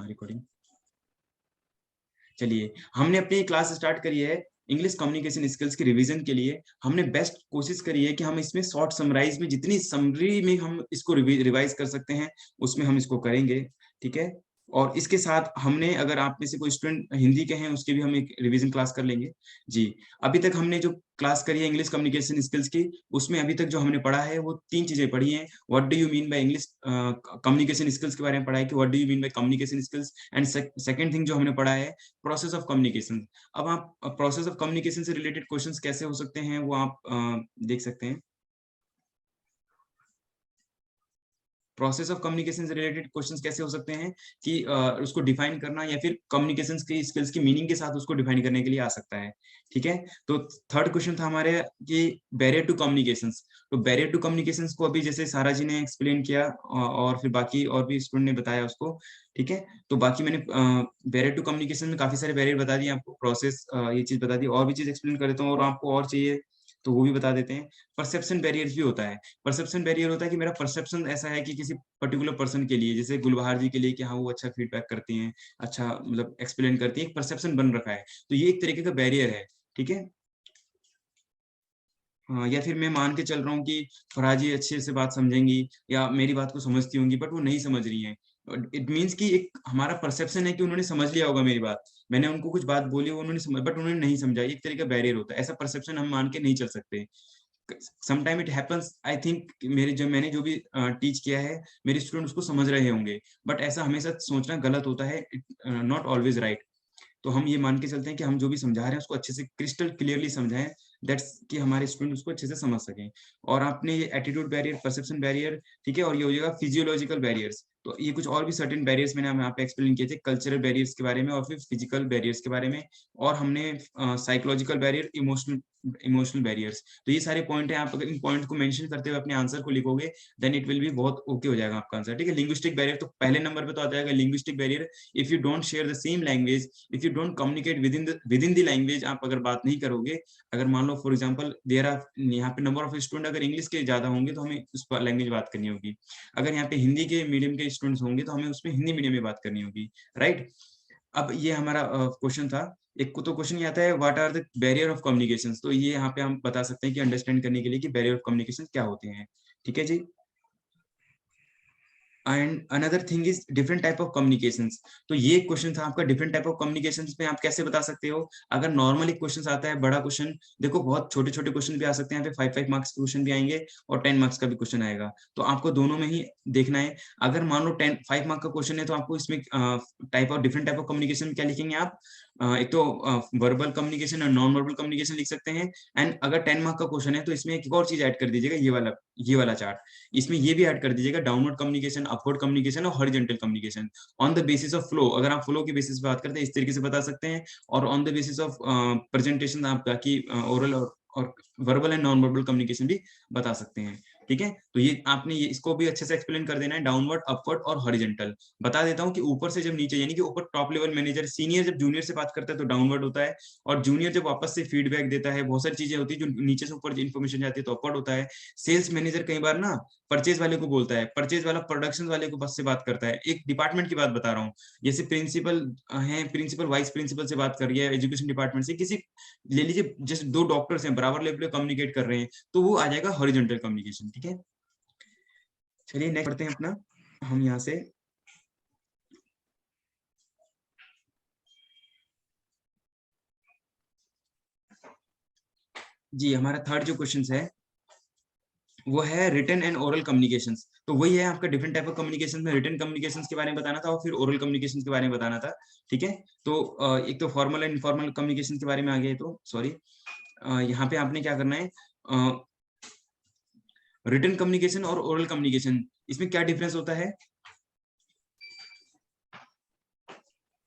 Recording. चलिए, हमने अपनी क्लास स्टार्ट करी है इंग्लिश कम्युनिकेशन स्किल्स की रिवीजन के लिए। हमने बेस्ट कोशिश करी है कि हम इसमें शॉर्ट समराइज में जितनी समरी में हम इसको रिवाइज कर सकते हैं उसमें हम इसको करेंगे, ठीक है। और इसके साथ हमने, अगर आप में से कोई स्टूडेंट हिंदी के हैं उसके भी हम एक रिवीजन क्लास कर लेंगे। जी, अभी तक हमने जो क्लास करी है इंग्लिश कम्युनिकेशन स्किल्स की, उसमें अभी तक जो हमने पढ़ा है वो 3 चीजें पढ़ी हैं। What do you mean by English communication skills के बारे में पढ़ा है कि what do you mean by communication skills, and second thing जो हमने पढ़ा है प्रोसेस ऑफ कम्युनिकेशन। अब आप प्रोसेस ऑफ कम्युनिकेशन से रिलेटेड क्वेश्चंस कैसे हो सकते हैं वो आप देख सकते हैं। प्रोसेस ऑफ कम्युनिकेशन से रिलेटेड क्वेश्चंस कैसे हो सकते हैं कि उसको डिफाइन करना या फिर कम्युनिकेशन की स्किल्स की मीनिंग के साथ उसको डिफाइन करने के लिए आ सकता है, ठीक है। तो थर्ड क्वेश्चन था हमारे कि बैरियर टू कम्युनिकेशंस। तो बैरियर टू कम्युनिकेशंस को अभी जैसे सारा जी ने एक्सप्लेन किया और फिर बाकी और भी स्टूडेंट ने बताया उसको, ठीक है। तो बाकी मैंने बैरियर टू कम्युनिकेशन में काफी सारे बैरियर बता दिए आपको, प्रोसेस ये चीज बता दी, और भी चीज एक्सप्लेन कर देता हूँ और आपको और चाहिए तो वो भी बता देते हैं। परसेप्शन बैरियर्स भी होता है। परसेप्शन बैरियर होता है कि मेरा परसेप्शन ऐसा है कि किसी पर्टिकुलर पर्सन के लिए, जैसे गुलबहार जी के लिए कि हाँ वो अच्छा फीडबैक करती हैं, अच्छा मतलब एक्सप्लेन करती है, एक परसेप्शन बन रखा है, तो ये एक तरीके का बैरियर है, ठीक है। हाँ, या फिर मैं मान के चल रहा हूँ कि फराजी अच्छे से बात समझेंगी या मेरी बात को समझती होंगी बट वो नहीं समझ रही हैं। इट मीन्स कि एक हमारा परसेप्शन है कि उन्होंने समझ लिया होगा मेरी बात, मैंने उनको कुछ बात बोली उन्होंने समझ, बट उन्होंने नहीं समझा, ये एक तरीके का बैरियर होता है। ऐसा परसेप्शन हम मान के नहीं चल सकते। Sometime it happens, I think मेरे जो मैंने जो भी टीच किया है मेरे स्टूडेंट उसको समझ रहे होंगे, बट ऐसा हमेशा सोचना गलत होता है, नॉट ऑलवेज राइट। तो हम ये मान के चलते हैं कि हम जो भी समझा रहे हैं उसको अच्छे से क्रिस्टल क्लियरली समझाएं, दैट्स कि हमारे स्टूडेंट उसको अच्छे से समझ सकें। और आपने ये एटीट्यूड बैरियर, परसेप्शन बैरियर, ठीक है, और ये हो जाएगा फिजियोलॉजिकल बैरियर्स। तो ये कुछ और भी सर्टेन बैरियर्स मैंने यहाँ पे एक्सप्लेन किए थे, कल्चरल बैरियर्स के बारे में और फिर फिजिकल बैरियर्स के बारे में, और हमने psychological barrier, emotional emotional barriers. तो ये सारे पॉइंट हैं, आप अगर इन पॉइंट को मेंशन करते हुए अपने आंसर को लिखोगे देन इट विल बी बहुत ओके हो जाएगा आपका आंसर, ठीक है। लिंग्विस्टिक बैरियर तो पहले नंबर पे तो आ जाएगा linguistic barrier. If you don't share the same language, if you don't communicate with in the language, आप अगर बात नहीं करोगे, अगर मान लो फॉर एग्जांपल देयर आर यहाँ पे नंबर ऑफ स्टूडेंट अगर इंग्लिश के ज्यादा होंगे तो हमें उस लैंग्वेज बात करनी होगी, अगर यहाँ पे हिंदी के मीडियम के स्टूडेंट्स होंगे तो हमें उसमें हिंदी मीडियम में बात करनी होगी, राइट। अब ये हमारा क्वेश्चन था। एक को तो क्वेश्चन ये आता है what are the barrier of communication, तो ये यहाँ पे हम बता सकते हैं कि अंडरस्टैंड करने के लिए कि बैरियर ऑफ कम्युनिकेशन क्या होते हैं, ठीक है जी। And another thing is different type of communications. तो ये क्वेश्चन था आपका, डिफरेंट टाइप ऑफ कम्युनिकेशंस में आप कैसे बता सकते हो। अगर नॉर्मली क्वेश्चन आता है बड़ा क्वेश्चन, देखो बहुत छोटे छोटे क्वेश्चन भी आ सकते हैं, यहाँ पे 5 मार्क्स के क्वेश्चन भी आएंगे और 10 मार्क्स का भी क्वेश्चन आएगा, तो आपको दोनों में ही देखना है। अगर मान लो 5 मार्क का क्वेश्चन है तो आपको इसमें type of different type of communication क्या लिखेंगे आप, एक तो वर्बल कम्युनिकेशन और नॉन वर्बल कम्युनिकेशन लिख सकते हैं। एंड अगर 10 मार्क का क्वेश्चन है तो इसमें एक और चीज ऐड कर दीजिएगा, ये वाला चार्ट, इसमें ये भी ऐड कर दीजिएगा, डाउनवर्ड कम्युनिकेशन, अपवर्ड कम्युनिकेशन और horizontal communication on the basis of flow. अगर आप फ्लो के बेसिस पे बात करते हैं इस तरीके से बता सकते हैं, और on the basis of presentation आप बाकी ओरल और verbal and non verbal communication भी बता सकते हैं, ठीक है। तो ये आपने ये इसको भी अच्छे से एक्सप्लेन कर देना है, डाउनवर्ड, अपवर्ड और हॉरिजॉन्टल। बता देता हूँ कि ऊपर से जब नीचे, यानी कि ऊपर टॉप लेवल मैनेजर, सीनियर जब जूनियर से बात करता है तो डाउनवर्ड होता है, और जूनियर जब वापस से फीडबैक देता है, बहुत सारी चीजें होती है जो नीचे से ऊपर इन्फॉर्मेशन जाती है तो अपवर्ड होता है। सेल्स मैनेजर कई बार ना परचेज वाले को बोलता है, परचेज वाला प्रोडक्शन वाले को बस से बात करता है, एक डिपार्टमेंट की बात बता रहा हूँ, जैसे प्रिंसिपल है, प्रिंसिपल वाइस प्रिंसिपल से बात कर रही है एजुकेशन डिपार्टमेंट से, किसी ले लीजिए जैसे 2 डॉक्टर्स हैं बराबर लेवल पे कम्युनिकेट कर रहे हैं, तो वो आ जाएगा हॉरिजॉन्टल कम्युनिकेशन, ठीक है। चलिए नेक्स्ट पढ़ते हैं अपना, हम यहाँ से जी, हमारा थर्ड जो क्वेश्चन है वो है रिटन एंड ओरल कम्युनिकेशंस। तो वही है आपका डिफरेंट टाइप ऑफ कम्युनिकेशन में, रिटन कम्युनिकेशंस के बारे में बताना था और फिर ओरल कम्युनिकेशंस के बारे में बताना था, ठीक है। तो एक तो फॉर्मल एंड इनफॉर्मल कम्युनिकेशन के बारे में आ गए, तो सॉरी यहाँ पे आपने क्या करना है, रिटन कम्युनिकेशन और ओरल कम्युनिकेशन, इसमें क्या डिफरेंस होता है।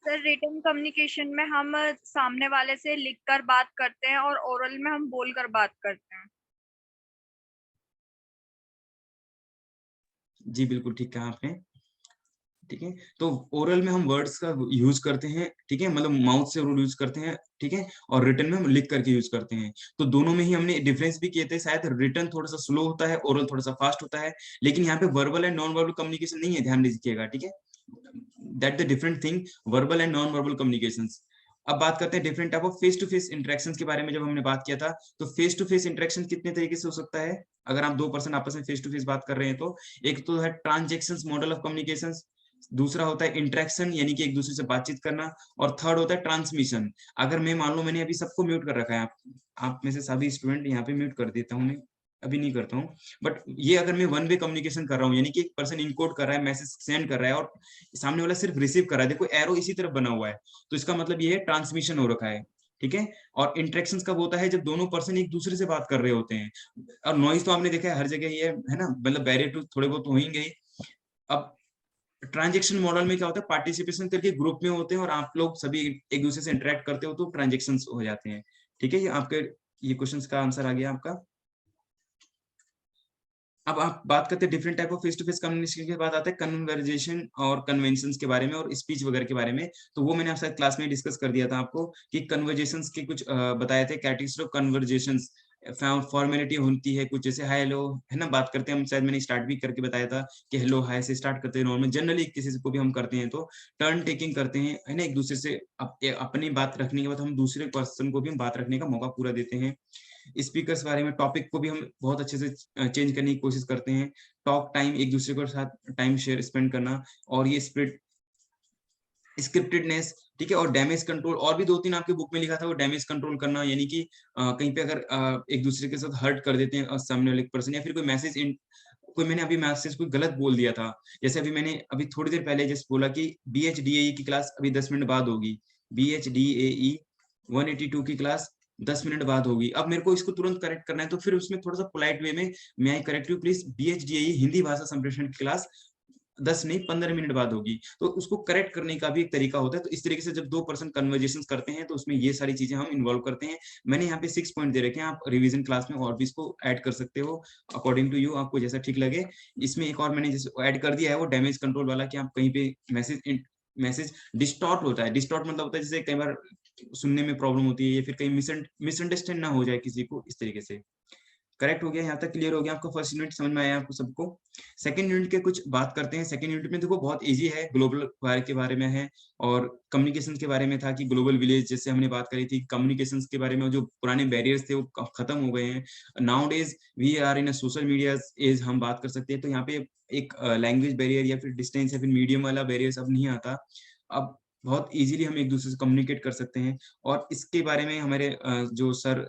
सर रिटन कम्युनिकेशन में हम सामने वाले से लिखकर बात करते हैं और ओरल में हम बोलकर बात करते हैं। जी बिल्कुल ठीक कहा आपने, ठीक है। तो ओरल में हम वर्ड्स का यूज करते हैं, ठीक है, मतलब माउथ से यूज करते हैं, ठीक है, और रिटन में हम लिख करके यूज करते हैं। तो दोनों में ही हमने डिफरेंस भी किए थे, शायद रिटन थोड़ा सा स्लो होता है, ओरल थोड़ा सा फास्ट होता है, लेकिन यहाँ पे verbal and non verbal communication नहीं है, ध्यान दीजिएगा, ठीक है। That the different thing verbal and non verbal communications. अब बात करते हैं different type of face to face interactions के बारे में। जब हमने बात किया था तो फेस टू फेस इंटरेक्शन कितने तरीके से हो सकता है, अगर आप 2 पर्सन आपस में फेस टू फेस बात कर रहे हैं तो। एक तो है ट्रांजैक्शंस मॉडल ऑफ कम्युनिकेशंस, दूसरा होता है इंटरेक्शन यानी कि एक दूसरे से बातचीत करना, और थर्ड होता है ट्रांसमिशन। अगर मैं मान लो मैंने अभी सबको म्यूट कर रखा है, आप में से सभी स्टूडेंट यहाँ पे म्यूट कर देता हूँ मैं, अभी नहीं करता हूँ, बट ये अगर मैं वन वे कम्युनिकेशन कर रहा हूँ यानी कि एक पर्सन इनकोड कर रहा है, मैसेज सेंड कर रहा है और सामने वाला सिर्फ रिसीव कर रहा है, देखो एरो इसी तरफ बना हुआ है, तो इसका मतलब ये है ट्रांसमिशन हो रखा है, ठीक है। और इंटरेक्शंस कब होता है, जब दोनों पर्सन एक दूसरे से बात कर रहे होते हैं। और नॉइज तो आपने देखा है हर जगह ये है ना, मतलब बैरियर टू थोड़े बहुत होंगे ही। अब ट्रांजेक्शन मॉडल में क्या होता है, पार्टिसिपेशन करके ग्रुप में होते हैं और आप लोग सभी एक दूसरे से इंटरेक्ट करते हो तो ट्रांजेक्शन हो जाते हैं, ठीक है। ये आपके ये क्वेश्चंस का आंसर आ गया आपका। अब आप बात करते हैं different type of face to face communication के बाद आता है कन्वर्जेशन और कन्वेंशंस के बारे में और स्पीच वगैरह के बारे में। तो वो मैंने आपसे क्लास में डिस्कस कर दिया था आपको कि कन्वर्जेशंस के कुछ बताए थे कैटेगरीज ऑफ कन्वर्जेशंस। फॉर्मेलिटी होती है कुछ, जैसे हाय हेलो है ना, बात करते हैं हम, शायद मैंने स्टार्ट भी करके बताया था कि हेलो हाय से स्टार्ट करते हैं नॉर्मल, जनरली किसी को भी हम करते हैं तो टर्न टेकिंग करते हैं, है ना, एक दूसरे से अपनी बात रखने के बाद हम दूसरे पर्सन को भी हम बात रखने का मौका पूरा देते हैं। स्पीकर्स बारे में, टॉपिक को भी हम बहुत अच्छे से चेंज करने की कोशिश करते हैं। टॉक टाइम, एक दूसरे के साथ टाइम शेयर स्पेंड करना, और ये स्प्रिट स्क्रिप्टेडनेस, ठीक है। और डैमेज कंट्रोल, और भी 2-3 आपके बुक में लिखा था वो डैमेज कंट्रोल करना, यानी कि कहीं पे अगर एक दूसरे के साथ हर्ट कर देते हैं सामने वाले पर्सन, या फिर कोई मैसेज कोई मैंने अभी मैसेज कोई गलत बोल दिया था, जैसे अभी मैंने अभी थोड़ी देर पहले जस्ट बोला कि BHDAE की क्लास अभी 10 मिनट बाद होगी, BHDAE 182 की क्लास 10 मिनट बाद होगी। अब मेरे को इसको तुरंत करेक्ट करना है, तो फिर उसमें थोड़ा सा पोलाइट वे में मैं आई correct you please, BHDAE Hindi भाषा संप्रेषण की क्लास 10 नहीं 15 मिनट बाद होगी। तो उसको करेक्ट करने का भी एक तरीका होता है। तो इस तरीके से जब 2 पर्सन कन्वर्जेशन करते हैं तो उसमें ये सारी चीजें हम इन्वॉल्व करते हैं। मैंने यहाँ पे 6 पॉइंट दे रखे हैं, आप रिवीजन क्लास में और भी इसको ऐड कर सकते हो अकॉर्डिंग टू यू, आपको जैसा ठीक लगे। इसमें एक और मैंने जैसे ऐड कर दिया है वो डैमेज कंट्रोल वाला, कि आप कहीं पे मैसेज डिस्टॉर्ट होता है, डिस्टॉर्ट मतलब होता है जैसे कई बार सुनने में प्रॉब्लम होती है या फिर कहीं मिसअंडरस्टैंड ना हो जाए किसी को, इस तरीके से। करेक्ट हो गया, यहाँ तक क्लियर हो गया आपको, फर्स्ट यूनिट समझ में आया आपको सबको। सेकंड यूनिट के कुछ बात करते हैं। सेकंड यूनिट में देखो बहुत इजी है, ग्लोबल वार के बारे में है और कम्युनिकेशन के बारे में था कि ग्लोबल विलेज जैसे हमने बात करी थी, कम्युनिकेशन के बारे में जो पुराने बैरियर्स थे वो खत्म हो गए हैं। Now days we are in social media age, हम बात कर सकते हैं। तो यहाँ पे एक लैंग्वेज बैरियर या फिर डिस्टेंस या फिर मीडियम वाला बैरियर अब नहीं आता। अब बहुत इजीली हम एक दूसरे से कम्युनिकेट कर सकते हैं। और इसके बारे में हमारे जो सर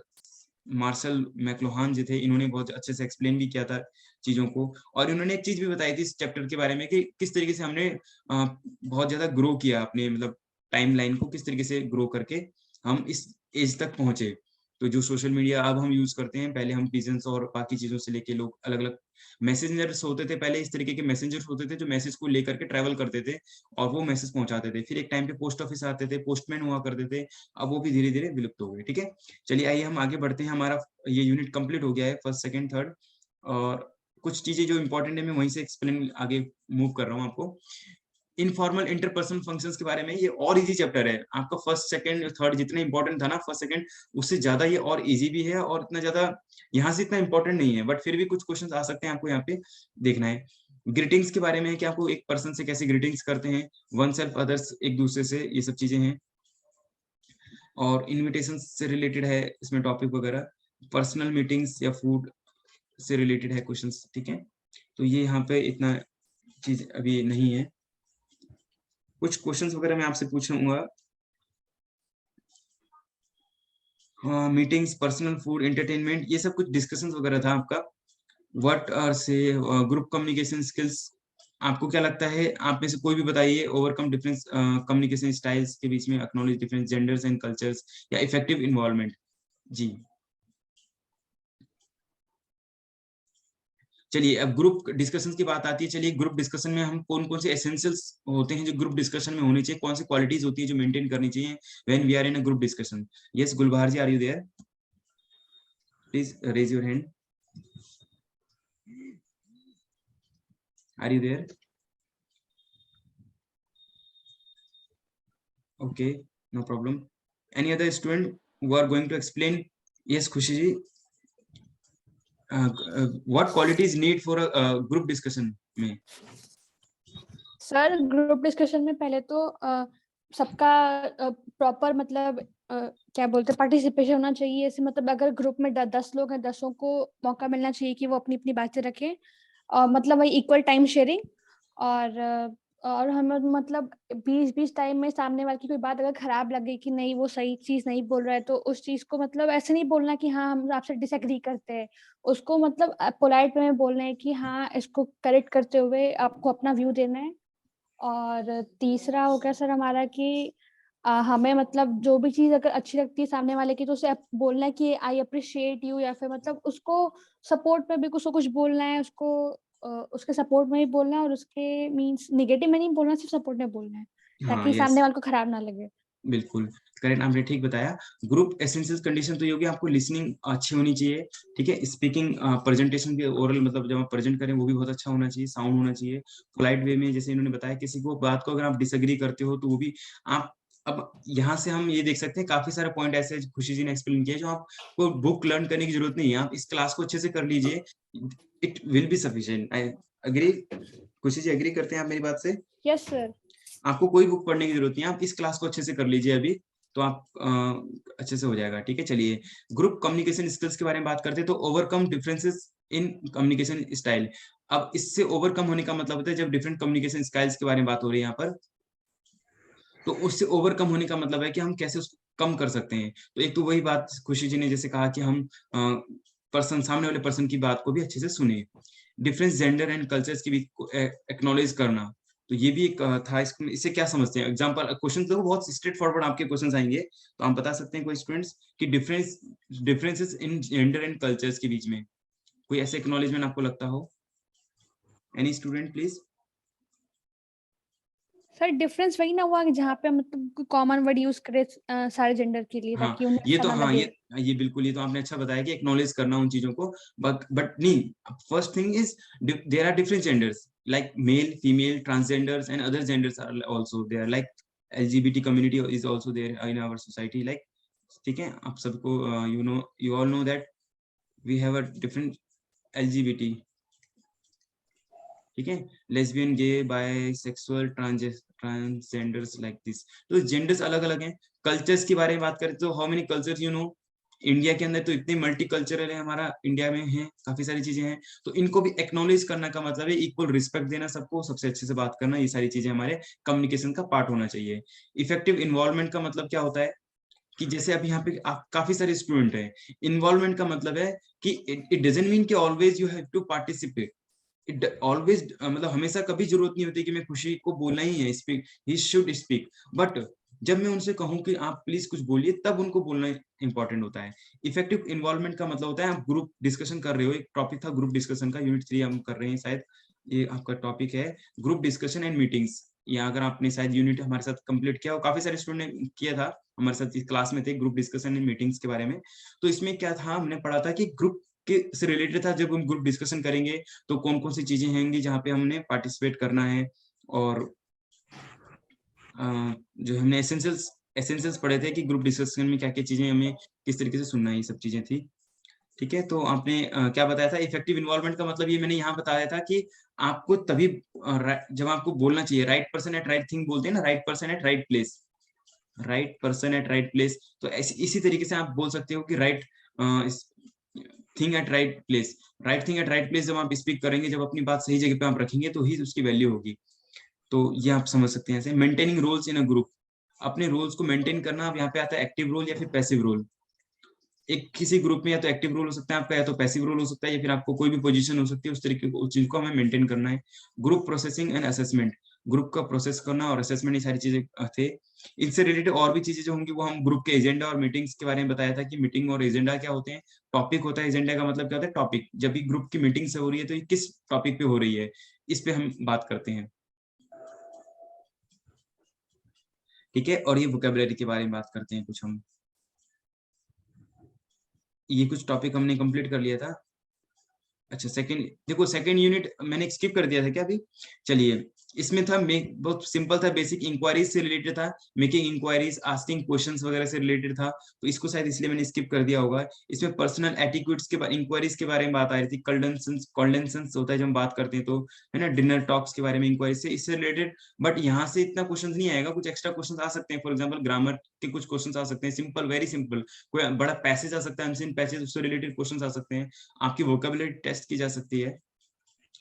मार्शल मैक्लुहान जी थे, इन्होंने बहुत अच्छे से एक्सप्लेन भी किया था चीजों को। और इन्होंने एक चीज भी बताई थी इस चैप्टर के बारे में कि किस तरीके से हमने बहुत ज्यादा ग्रो किया अपने मतलब टाइमलाइन को, किस तरीके से ग्रो करके हम इस एज तक पहुंचे। तो जो सोशल मीडिया अब हम यूज करते हैं, पहले हम पिजन्स और बाकी चीजों से लेके लोग अलग अलग मैसेंजर्स होते थे, पहले इस तरीके के मैसेंजर्स होते थे जो मैसेज को लेकर के ट्रैवल करते थे और वो मैसेज पहुंचाते थे। फिर एक टाइम पे पोस्ट ऑफिस आते थे, पोस्टमैन हुआ करते थे, अब वो भी धीरे धीरे विलुप्त हो गए, ठीक है। चलिए आइए हम आगे बढ़ते हैं, हमारा ये यूनिट कंप्लीट हो गया है, फर्स्ट सेकंड थर्ड। और कुछ चीजें जो इंपॉर्टेंट है मैं वहीं से एक्सप्लेन आगे मूव कर रहा हूँ आपको। इनफॉर्मल इंटरपर्सनल फंक्शंस के बारे में, ये और इजी चैप्टर है आपका, फर्स्ट सेकंड थर्ड जितना इंपॉर्टेंट था ना फर्स्ट सेकंड, उससे ज्यादा ये और इजी भी है और इतना ज्यादा यहाँ से इतना इंपॉर्टेंट नहीं है, बट फिर भी कुछ क्वेश्चंस आ सकते हैं, आपको यहाँ पे देखना है। ग्रीटिंग्स के बारे में है कि आपको एक पर्सन से कैसे ग्रीटिंग्स करते हैं, वन सेल्फ अदर्स एक दूसरे से, ये सब चीजें हैं। और इनविटेशन से रिलेटेड है इसमें टॉपिक वगैरह, पर्सनल मीटिंग्स या फूड से रिलेटेड है क्वेश्चंस, ठीक है। तो ये यहाँ पे इतना चीज अभी नहीं है। कुछ क्वेश्चंस वगैरह मैं आपसे पूछूंगा। मीटिंग्स, पर्सनल, फूड, एंटरटेनमेंट, ये सब कुछ डिस्कशंस वगैरह था आपका। व्हाट आर से ग्रुप कम्युनिकेशन स्किल्स, आपको क्या लगता है, आप में से कोई भी बताइए, ओवरकम डिफरेंस कम्युनिकेशन स्टाइल्स के बीच में, acknowledge difference genders and cultures, या इफेक्टिव इन्वॉल्वमेंट। जी चलिए, अब ग्रुप डिस्कशन की बात आती है। चलिए ग्रुप डिस्कशन में हम कौन कौन से एसेंशियल्स होते हैं जो ग्रुप डिस्कशन में होने चाहिए, कौन सी क्वालिटीज होती है जो मेंटेन करनी चाहिए when we are in a group discussion. Yes Gulbahar ji, are you there? Please raise your hand. Are you there? Okay, no problem. Any other student who are going to explain? Yes Khushi ji, what qualities need for a group discussion में? Sir group discussion में पहले तो सबका proper मतलब क्या बोलते हैं participation होना चाहिए। ऐसे मतलब अगर ग्रुप में 10 लोग हैं, 10 को मौका मिलना चाहिए कि वो अपनी अपनी बातें रखें, और मतलब वही इक्वल टाइम शेयरिंग। और हमें मतलब 20-20 टाइम में सामने वाले की कोई बात अगर खराब लगे कि नहीं वो सही चीज नहीं बोल रहा है, तो उस चीज को मतलब ऐसे नहीं बोलना कि हाँ हम आपसे डिसएग्री करते हैं। उसको मतलब पोलाइट वे में बोलना है कि हाँ इसको करेक्ट करते हुए आपको अपना व्यू देना है। और तीसरा हो गया सर हमारा कि हमें मतलब जो भी चीज अगर अच्छी लगती है सामने वाले की, तो उसे बोलना है कि आई अप्रिशिएट यू, या फिर मतलब उसको सपोर्ट में भी उसको कुछ बोलना है, उसको उसके सपोर्ट में ही बोलना है, और उसके मींस निगेटिव में नहीं बोलना, सिर्फ सपोर्ट में बोलना है, हाँ, ताकि यस, सामने वाले को खराब ना लगे। बिल्कुल, करेक्ट, आपने ठीक बताया। ग्रुप एसेंशियल कंडीशन तो ये होगी, आपको लिसनिंग अच्छी होनी चाहिए, ठीक है? स्पीकिंग, प्रेजेंटेशन के ओरल मतलब जब आप प्रेजेंट करें वो भी बहुत अच्छा होना चाहिए, साउंड होना चाहिए, पोलाइट वे में, जैसे इन्होंने बताया किसी को बात को अगर आप डिसएग्री करते हो तो वो भी आप, अब यहाँ से हम ये देख सकते हैं काफ़ी सारे पॉइंट ऐसे खुशी जी ने एक्सप्लेन किए जो आपको बुक लर्न करने की ज़रूरत नहीं है, आप इस क्लास को अच्छे से कर लीजिए, it will be sufficient. I agree, Khushi ji agree करते हैं आप मेरी बात से? Yes sir. आपको कोई बुक पढ़ने की जरूरत नहीं है, आप इस क्लास को अच्छे से कर लीजिए अभी, तो आप अच्छे से हो जाएगा, ठीक है? चलिए, ग्रुप कम्युनिकेशन स्किल्स के बारे में बात करते हैं, तो overcome differences in communication style. अब इससे ओवरकम होने का मतलब होता है जब डिफरेंट कम्युनिकेशन स्टाइल्स के बारे में बात हो रही है यहाँ पर, तो उससे ओवरकम होने का मतलब है कि हम कैसे उसको कम कर सकते हैं। तो एक तो वही बात खुशी जी ने जैसे कहा कि हम पर्सन, सामने वाले पर्सन की बात को भी अच्छे से सुने, डिफरेंस जेंडर एंड कल्चर्स की भी एक्नॉलेज करना, तो ये भी एक था। इससे क्या समझते हैं? एग्जांपल क्वेश्चन देखो, बहुत स्ट्रेट फॉरवर्ड आपके क्वेश्चंस आएंगे, तो आप बता सकते हैं कोई स्टूडेंट्स कि differences in gender and cultures के बीच में कोई ऐसे एक्नॉलेजमेंट आपको लगता हो? Any student please. Sir difference वही ना हुआ कि जहाँ पे मतलब कॉमन वर्ड यूज करे सारे जेंडर के लिए, हाँ, ताकि उन्हें ये अच्छा तो ना हाँ, लगे। ये बिल्कुल, ये तो आपने अच्छा बताया कि एक्नॉलेज करना उन चीजों को, बट नहीं, first thing is there are different genders like male, female, transgenders and other genders are also there, like LGBT community is also there in our society, like, ठीक है? आप सबको you know, you all know that we have a different LGBT, ठीक है? Lesbian, gay, bisexual, transgenders like this, तो genders अलग अलग हैं। कल्चर्स के बारे में बात करें तो how many cultures you know, India के अंदर तो इतने मल्टी कल्चरल है, हमारा इंडिया में है, काफी सारी चीजें हैं, तो इनको भी एक्नॉलेज करने का मतलब है इक्वल रिस्पेक्ट देना, सबको सबसे अच्छे से बात करना, ये सारी चीजें हमारे कम्युनिकेशन का पार्ट होना चाहिए। इफेक्टिव इन्वॉल्वमेंट का मतलब क्या होता है कि जैसे अब यहाँ पे आप काफी सारे स्टूडेंट हैं, इन्वॉल्वमेंट का मतलब है कि इट डजंट मीन कि always you have to participate, it always मतलब हमेशा कभी जरूरत नहीं होती कि मैं खुशी को बोलना ही है, speak, he should speak, but जब मैं उनसे कहूं कि आप प्लीज कुछ बोलिए, तब उनको बोलना इंपॉर्टेंट होता है। इफेक्टिव इन्वॉल्वमेंट का मतलब होता है आप ग्रुप डिस्कशन कर रहे हो, एक टॉपिक था ग्रुप डिस्कशन का, यूनिट 3 हम कर रहे हैं शायद, ये आपका टॉपिक है ग्रुप डिस्कशन एंड मीटिंग्स, या अगर आपने शायद यूनिट हमारे साथ कंप्लीट किया हो, काफी सारे स्टूडेंट ने किया था हमारे साथ, इस क्लास में थे ग्रुप डिस्कशन एंड मीटिंग्स के बारे में। तो इसमें क्या था, हमने पढ़ा था कि ग्रुप के से रिलेटेड था, जब हम ग्रुप डिस्कशन करेंगे तो कौन कौन सी चीजें होंगी जहाँ पे हमने पार्टिसिपेट करना है, और जो हमने एसेंशियल्स पढ़े थे कि ग्रुप डिस्कशन में क्या क्या चीजें हमें किस तरीके से सुनना है, ये सब चीजें थी, ठीक है? तो आपने क्या बताया था? इफेक्टिव इन्वॉल्वमेंट का मतलब ये मैंने यहाँ बताया था कि आपको तभी जब आपको बोलना चाहिए, right person at right thing बोलते हैं ना, right person at right place, right person at right place, तो इसी तरीके से आप बोल सकते हो कि right thing at right place, right thing at right place जब आप स्पीक करेंगे, जब अपनी बात सही जगह पे आप रखेंगे तो ही उसकी वैल्यू होगी। तो ये आप समझ सकते हैं ऐसे। Maintaining roles in a group, अपने रोल्स को मेंटेन करना, अब यहाँ पे आता है एक्टिव रोल या फिर पैसिव रोल। एक किसी ग्रुप में या तो एक्टिव रोल हो सकता है आपका, या तो पैसिव रोल हो सकता है, या फिर आपको कोई भी पोजीशन हो सकती है, उस तरीके को, उस चीज को हमें मेंटेन करना है। Group processing and assessment, group का प्रोसेस करना और असेसमेंट, ये सारी चीजें थे। इनसे रिलेटेड और भी चीजें जो होंगी वो हम ग्रुप के एजेंडा और मीटिंग्स के बारे में बताया था कि मीटिंग और एजेंडा क्या होते हैं। टॉपिक होता है, एजेंडा का मतलब क्या होता है? टॉपिक। जब भी ग्रुप की मीटिंग से हो रही है तो ये किस टॉपिक पे हो रही है, इस पे हम बात करते हैं, ठीक है? और ये वोकेबुलरी के बारे में बात करते हैं कुछ हम, ये कुछ टॉपिक हमने कंप्लीट कर लिया था। अच्छा, सेकंड देखो, सेकंड यूनिट मैंने स्किप कर दिया था क्या अभी? चलिए, इसमें था बहुत सिंपल था, बेसिक इंक्वायरीज से रिलेटेड था, मेकिंग इंक्वायरीज, आस्किंग क्वेश्चंस वगैरह से रिलेटेड था, तो इसको शायद इसलिए मैंने स्किप कर दिया होगा। इसमें पर्सनल एटिक्यूट्स के इंक्वायरीज के बारे में बात आ रही थी, कॉन्डेंसेंस होता है जब हम बात करते हैं तो, है ना, डिनर टॉक्स के बारे में इंक्वायरी से, इससे रिलेटेड। बट यहाँ से इतना क्वेश्चन नहीं आएगा, कुछ एक्स्ट्रा क्वेश्चन आ सकते हैं, फॉर एग्जाम्पल ग्रामर के कुछ क्वेश्चन आ सकते हैं, सिंपल, वेरी सिंपल, कोई बड़ा पैसेज आ सकता है, अनसीन पैसेज, उससे रिलेटेड क्वेश्चन आ सकते हैं, आपकी वोकेबुलरी टेस्ट की जा सकती है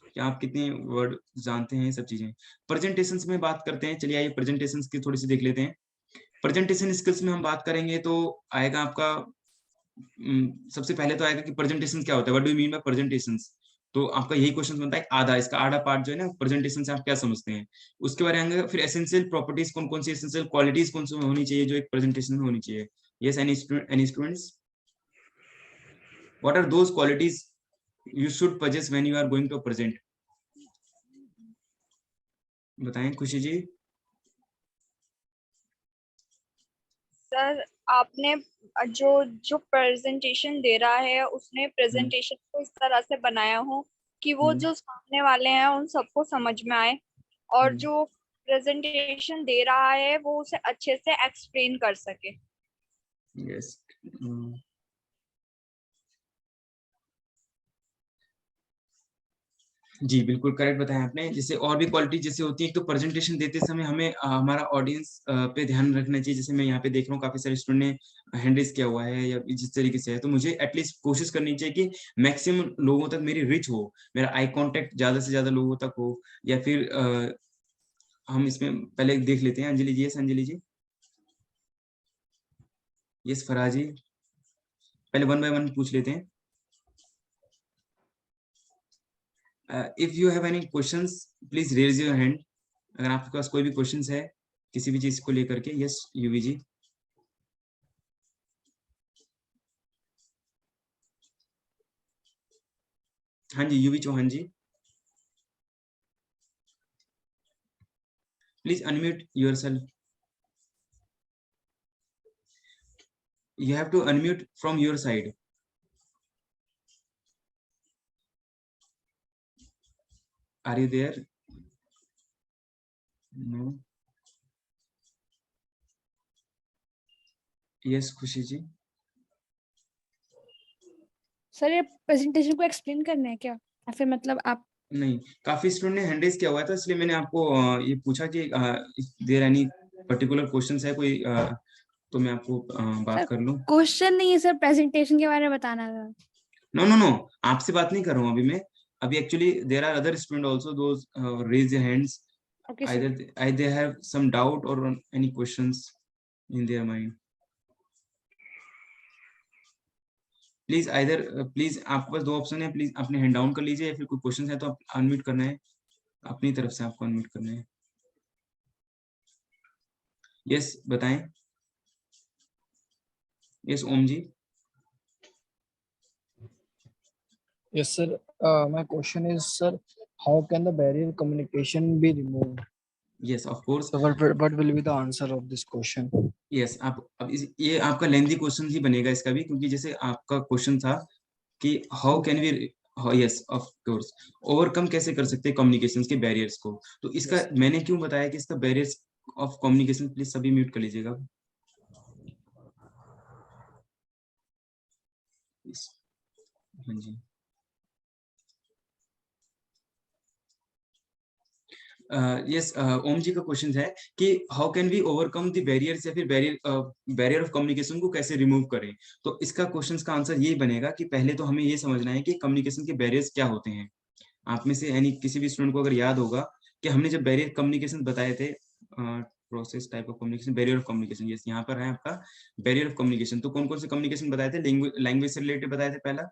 कि आप कितने वर्ड जानते हैं, ये सब चीजें। प्रेजेंटेशंस में बात करते हैं, चलिए आइए प्रेजेंटेशंस की थोड़ी सी देख लेते हैं। प्रेजेंटेशन स्किल्स में हम बात करेंगे तो आएगा आपका सबसे पहले तो आएगा कि प्रेजेंटेशन क्या होता है, what do you mean by presentations. तो आपका यही क्वेश्चन बनता है, आधा, इसका आधा पार्ट जो है ना प्रेजेंटेशन से आप क्या समझते हैं, उसके बारे में आएंगे। फिर एसेंशियल प्रॉपर्टीज, कौन कौन सी एसेंशियल क्वालिटीज कौन सी होनी चाहिए जो एक प्रेजेंटेशन में होनी चाहिए। Yes, any students, what are those qualities you should possess when you are going to present, बताएं खुशी जी। सर आपने जो जो प्रेजेंटेशन दे रहा है उसने प्रेजेंटेशन को इस तरह से बनाया हो कि वो जो सामने वाले हैं उन सबको समझ में आए, और जो प्रेजेंटेशन दे रहा है वो उसे अच्छे से एक्सप्लेन कर सके। यस, जी बिल्कुल करेक्ट बताया आपने। जैसे और भी क्वालिटी जैसे होती है, तो प्रेजेंटेशन देते समय हमें हमारा ऑडियंस पे ध्यान रखना चाहिए। जैसे मैं यहाँ पे देख रहा हूँ काफी सारे स्टूडेंट ने हैंड रेज किया हुआ है या जिस तरीके से है, तो मुझे एटलीस्ट कोशिश करनी चाहिए कि मैक्सिमम लोगों तक मेरी रिच हो, मेरा आई कांटेक्ट ज्यादा से ज्यादा लोगों तक हो। या फिर हम इसमें पहले देख लेते हैं, अंजलि जी, यस अंजलि जी, यस फराजी, पहले वन बाय वन पूछ लेते हैं। If you have any questions please raise your hand, अगर आपके पास कोई भी क्वेश्चंस है किसी भी चीज को लेकर के। यस यूवी जी, हाँ जी Yuvi Chauhan ji, please unmute yourself, you have to unmute from your side. Are you there? No. Yes खुशी जी, सर ये प्रेजेंटेशन को एक्सप्लेन करना है क्या, या फिर मतलब आप? नहीं, काफी स्टूडेंट ने हैंड रेज किया हुआ था, इसलिए मैंने आपको ये पूछा कि देयर एनी पर्टिकुलर क्वेश्चंस है कोई, तो मैं आपको बात कर लूं। क्वेश्चन नहीं है सर, प्रेजेंटेशन के बारे में बताना था। नो नो नो, आपसे बात नहीं कर रहा हूँ अभी मैं। अभी actually there are other student also those raise their hands, either they have some doubt or any questions in their mind. Please either please आपके पास दो ऑप्शन है, प्लीज अपने हैंड डाउन कर लीजिए, या फिर कोई क्वेश्चन है तो आप अनम्यूट करना है, अपनी तरफ से आपको अनम्यूट करना है। यस बताएं, yes Om ji. Yes, sir. My question is, sir, how can the barrier communication be removed? Yes, of course. So what will be the answer of this question? Yes, आप अब ये आपका लेंथी क्वेश्चन ही बनेगा इसका भी, क्योंकि जैसे आपका क्वेश्चन था कि how can we, yes of course, overcome कैसे कर सकते हैं कम्युनिकेशन के बैरियर्स को। तो इसका yes. मैंने क्यों बताया कि इसका बैरियर्स ऑफ कम्युनिकेशन, प्लीज सभी म्यूट कर लीजिएगा। हाँ जी, यस ओम जी का क्वेश्चन है कि how can we overcome the barriers, या फिर बैरियर ऑफ कम्युनिकेशन को कैसे रिमूव करें। तो इसका क्वेश्चन का आंसर ये बनेगा कि पहले तो हमें ये समझना है कि कम्युनिकेशन के बैरियर्स क्या होते हैं। आप में से यानी किसी भी स्टूडेंट को अगर याद होगा कि हमने जब बैरियर कम्युनिकेशन बताए थे, process type of communication, barrier of communication, yes यहाँ पर है आपका बैरियर ऑफ कम्युनिकेशन। तो कौन कौन से कम्युनिकेशन बताए थे, लैंग्वेज से रिलेटेड बताए थे पहला,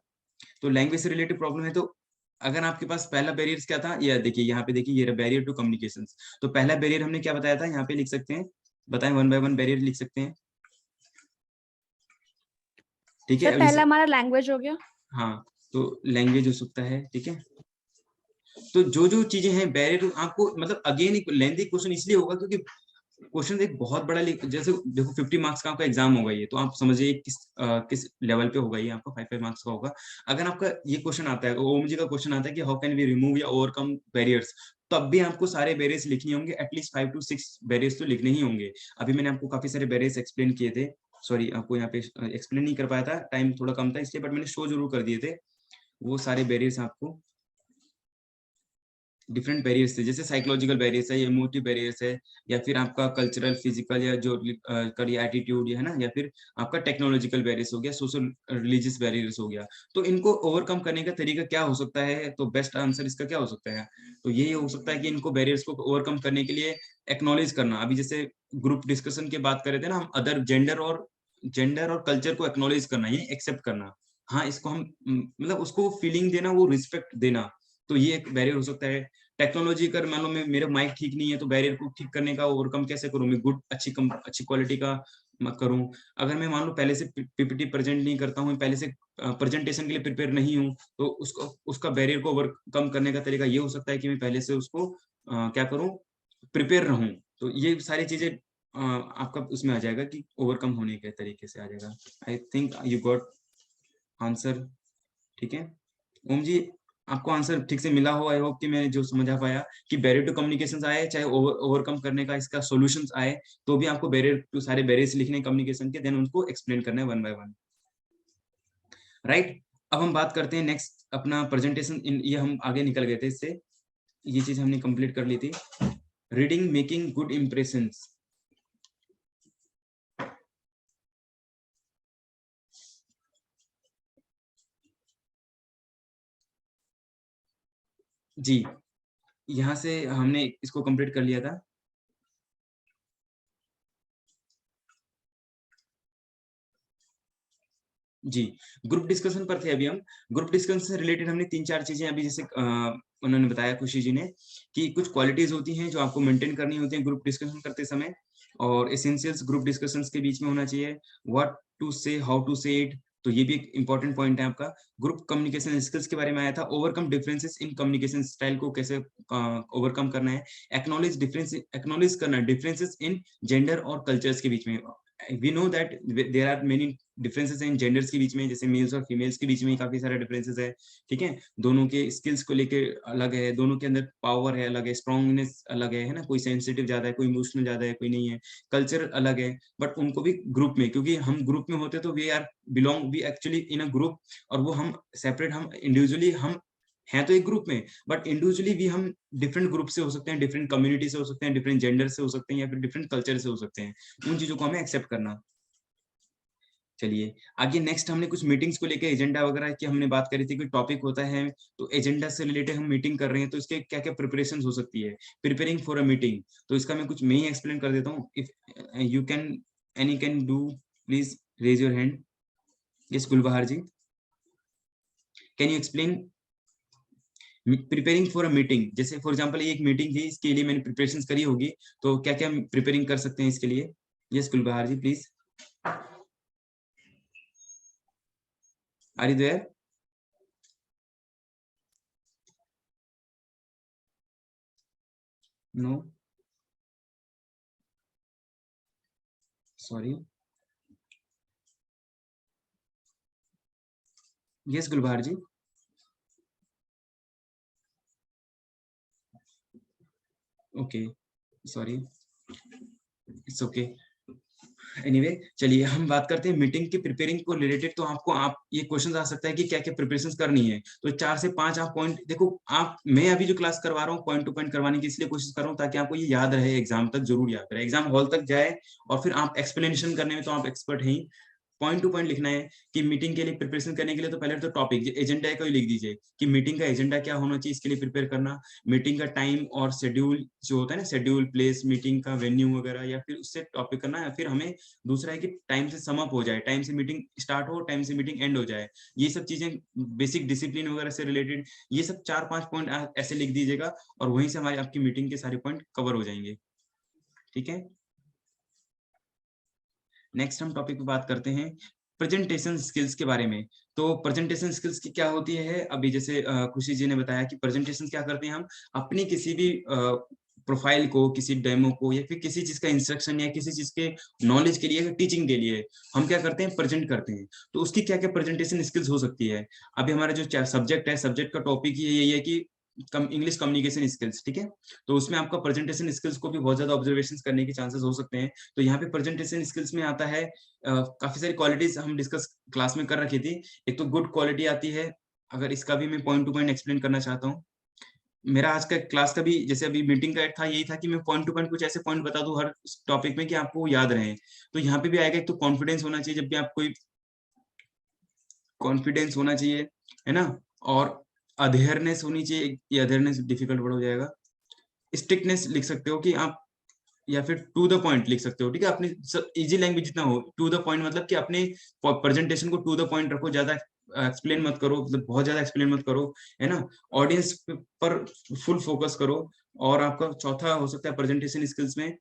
तो लैंग्वेज से रिलेटेड प्रॉब्लम है। तो अगर आपके पास पहला बैरियर क्या था, ये देखिए यहाँ पे देखिए, ये बैरियर टू कम्युनिकेशन। तो पहला बैरियर हमने क्या बताया था, यहाँ पे लिख सकते हैं, बताएं वन बाय वन बैरियर लिख सकते हैं, ठीक है। पहला हमारा लैंग्वेज हो गया, हाँ तो लैंग्वेज हो सकता है, ठीक है। तो जो चीजें हैं बैरियर, आपको मतलब अगेन एक लेंथी क्वेश्चन इसलिए होगा क्योंकि क्वेश्चन एक बहुत बड़ा, जैसे देखो 50 मार्क्स का आपका एग्जाम होगा ये, तो आप समझिए किस लेवल पे होगा ये, आपका 5 मार्क्स का होगा। अगर आपका ये क्वेश्चन आता है, ओम जी का क्वेश्चन आता है कि हाउ कैन वी रिमूव या ओवरकम बैरियर्स, तब भी आपको सारे बैरियर्स लिखने होंगे, एटलीस्ट 5 to 6 बैरियर्स तो लिखने ही होंगे। अभी मैंने आपको काफी सारे बैरियर्स एक्सप्लेन किए थे, सॉरी आपको यहाँ पे एक्सप्लेन नहीं कर पाया था, टाइम थोड़ा कम था इसलिए, बट मैंने शो जरूर कर दिए थे वो सारे बैरियर्स आपको। डिफरेंट बैरियर्स थे, जैसे साइकोलॉजिकल बैरियर्स है, इमोटिव बैरियर्स है, या फिर आपका कल्चरल, फिजिकल, या जो करिए एटीट्यूड है ना, या फिर आपका टेक्नोलॉजिकल बैरियर्स हो गया, सोशल रिलीजियस बैरियर्स हो गया। तो इनको ओवरकम करने का तरीका क्या हो सकता है, तो बेस्ट आंसर इसका क्या हो सकता है, तो यही हो सकता है कि इनको बैरियर्स को ओवरकम करने के लिए एक्नॉलेज करना। अभी जैसे ग्रुप डिस्कशन की बात कर रहे थे ना हम, अदर जेंडर और कल्चर को एक्नॉलेज करना, ये एक्सेप्ट करना। हाँ, इसको हम मतलब उसको फीलिंग देना, वो रिस्पेक्ट देना, तो ये एक बैरियर हो सकता है। टेक्नोलॉजी कर मान लो मेरा माइक ठीक नहीं है, तो बैरियर को ठीक करने का ओवरकम कैसे करूं मैं, गुड अच्छी क्वालिटी का करूं। अगर मैं मान लो पहले से पीपीटी प्रेजेंट नहीं करता हूं, पहले से प्रेजेंटेशन के लिए प्रिपेयर नहीं हूं, तो उसका बैरियर को ओवरकम करने का तरीका ये हो सकता है कि मैं पहले से उसको क्या करूं, प्रिपेयर रहूं। तो ये सारी चीजें आपका उसमें आ जाएगा कि ओवरकम होने के तरीके से आ जाएगा। I think you got answer, ठीक है ओम जी, आपको आंसर ठीक से मिला हो। आई होप कि मैं जो समझा पाया कि बैरियर टू कम्युनिकेशन आए, चाहे ओवरकम करने का इसका सॉल्यूशंस आए, तो भी आपको बैरियर टू सारे बैरियर्स लिखने कम्युनिकेशन के, देन उनको एक्सप्लेन करना है वन बाय वन, राइट। अब हम बात करते हैं नेक्स्ट अपना प्रेजेंटेशन, ये हम आगे निकल गए थे इससे, ये चीज हमने कंप्लीट कर ली थी। Reading making good impressions. जी, यहाँ से हमने इसको कंप्लीट कर लिया था। जी, ग्रुप डिस्कशन पर थे अभी हम। ग्रुप डिस्कशन से रिलेटेड हमने 3-4 चीजें अभी जैसे उन्होंने बताया खुशी जी ने, कि कुछ क्वालिटीज होती हैं जो आपको मेंटेन करनी होती हैं ग्रुप डिस्कशन करते समय, और एसेंशियल्स ग्रुप डिस्कशंस के बीच में होना चाहिए। व्हाट टू से, हाउ टू से इट, तो ये भी एक इंपॉर्टेंट पॉइंट है आपका। ग्रुप कम्युनिकेशन स्किल्स के बारे में आया था। Overcome differences in communication style को कैसे ओवरकम करना है। एक्नॉलेज करना डिफरेंसेस इन जेंडर और कल्चर्स के बीच में। We know that there are many differences in genders के बीच में, जैसे मेल्स और फीमेल्स के बीच में काफी सारे डिफरेंसेस है, ठीक है। दोनों के स्किल्स को लेके अलग है, दोनों के अंदर पावर है अलग है, स्ट्रॉन्गनेस अलग है ना, कोई सेंसिटिव ज्यादा है, कोई इमोशनल ज्यादा है, कोई नहीं है। कल्चर अलग है, बट उनको भी ग्रुप में, क्योंकि हम ग्रुप में होते तो we are belong, we actually in a group, और वो हम सेपरेट, हम इंडिविजुअली हम हैं तो एक ग्रुप में, बट इंडिविजुअली भी हम डिफरेंट ग्रुप से हो सकते हैं, डिफरेंट कम्युनिटी से हो सकते हैं, डिफरेंट जेंडर से हो सकते हैं, या फिर डिफरेंट कल्चर से हो सकते हैं। उन चीजों को हमें एक्सेप्ट करना। चलिए आगे नेक्स्ट, हमने कुछ मीटिंग्स को लेके एजेंडा वगैरह की हमने बात करी थी कि टॉपिक होता है, तो एजेंडा से रिलेटेड हम मीटिंग कर रहे हैं, तो इसके क्या क्या प्रिपरेशन हो सकती है, प्रिपेयरिंग फॉर अ मीटिंग। तो इसका मैं कुछ मैं ही एक्सप्लेन कर देता हूँ। If you can, any can do, please raise your hand. Yes Gulbahar ji, can you explain preparing for a meeting. जैसे फॉर एग्जांपल एक मीटिंग थी, इसके लिए मैंने प्रिपरेशंस करी होगी, तो क्या क्या प्रिपेयरिंग कर सकते हैं इसके लिए। Yes Gulbahar ji please, are you there. No, sorry. Yes Gulbahar ji, okay, sorry, it's okay. Anyway, चलिए हम बात करते हैं मीटिंग की प्रिपेयरिंग को रिलेटेड। तो आपको आप ये क्वेश्चन आ सकता है कि क्या क्या प्रिपरेशंस करनी है, तो 4 से 5 आप पॉइंट देखो। आप, मैं अभी जो क्लास करवा रहा हूँ पॉइंट टू पॉइंट करवाने की इसलिए कोशिश कर रहा हूँ ताकि आपको ये याद रहे, एग्जाम तक जरूर याद रहे, एग्जाम हॉल तक जाए, और फिर आप एक्सप्लेनेशन करने में तो आप एक्सपर्ट हैं ही। पॉइंट टू पॉइंट लिखना है कि मीटिंग के लिए प्रिपरेशन करने के लिए, तो पहले तो टॉपिक एजेंडा को ही लिख दीजिए कि मीटिंग का एजेंडा क्या होना चाहिए, इसके लिए प्रिपेयर करना। मीटिंग का टाइम और शेड्यूल जो होता है ना, शेड्यूल, प्लेस, मीटिंग का वेन्यू वगैरह, या फिर उससे टॉपिक करना है। फिर हमें दूसरा है कि टाइम से सम अप हो जाए, टाइम से मीटिंग स्टार्ट हो, टाइम से मीटिंग एंड हो जाए। ये सब चीजें बेसिक डिसिप्लिन वगैरह से रिलेटेड, ये सब 4-5 पॉइंट ऐसे लिख दीजिएगा, और वहीं से हमारी आपकी मीटिंग के सारे पॉइंट कवर हो जाएंगे, ठीक है। नेक्स्ट हम टॉपिक पे बात करते हैं प्रेजेंटेशन स्किल्स के बारे में। तो प्रेजेंटेशन स्किल्स की क्या होती है, अभी जैसे खुशी जी ने बताया कि प्रेजेंटेशन क्या करते हैं हम अपनी किसी भी प्रोफाइल को, किसी डेमो को, या फिर किसी चीज का इंस्ट्रक्शन, या किसी चीज के नॉलेज के लिए, टीचिंग के लिए हम क्या करते हैं, प्रेजेंट करते हैं। तो उसकी क्या क्या प्रेजेंटेशन स्किल्स हो सकती है। अभी हमारा जो सब्जेक्ट है, सब्जेक्ट का टॉपिक ही यही है कि इंग्लिश कम्युनिकेशन स्किल्स, ठीक है। तो उसमें आपका प्रेजेंटेशन स्किल्स को भी बहुत ज्यादा ऑब्जर्वेशंस करने के चांसेस हो सकते हैं। तो यहाँ पे प्रेजेंटेशन स्किल्स में आता है काफी सारी क्वालिटीज हम डिस्कस क्लास में कर रखी थी। एक तो गुड क्वालिटी आती है, अगर इसका भी मैं पॉइंट टू पॉइंट एक्सप्लेन करना चाहता हूँ। मेरा आज का क्लास का भी जैसे अभी मीटिंग का था, यही था कि मैं पॉइंट टू पॉइंट कुछ ऐसे पॉइंट बता दूं हर टॉपिक में कि आपको याद रहे। तो यहाँ पे भी आएगा, एक तो कॉन्फिडेंस होना चाहिए, जब भी आप कोई कॉन्फिडेंस होना चाहिए, है ना, और अधेयरनेस होनी चाहिए। ये अधेयरनेस डिफिकल्ट वर्ड हो जाएगा। स्ट्रिक्टनेस लिख सकते हो कि आप, या फिर टू द पॉइंट लिख सकते हो, ठीक है। अपनी इजी लैंग्वेज जितना हो, टू द पॉइंट मतलब कि अपने प्रेजेंटेशन को टू द पॉइंट रखो, ज्यादा एक्सप्लेन मत करो, मतलब बहुत ज्यादा एक्सप्लेन मत करो, है ना। ऑडियंस पर फुल फोकस करो। और आपका चौथा हो सकता है प्रेजेंटेशन स्किल्स में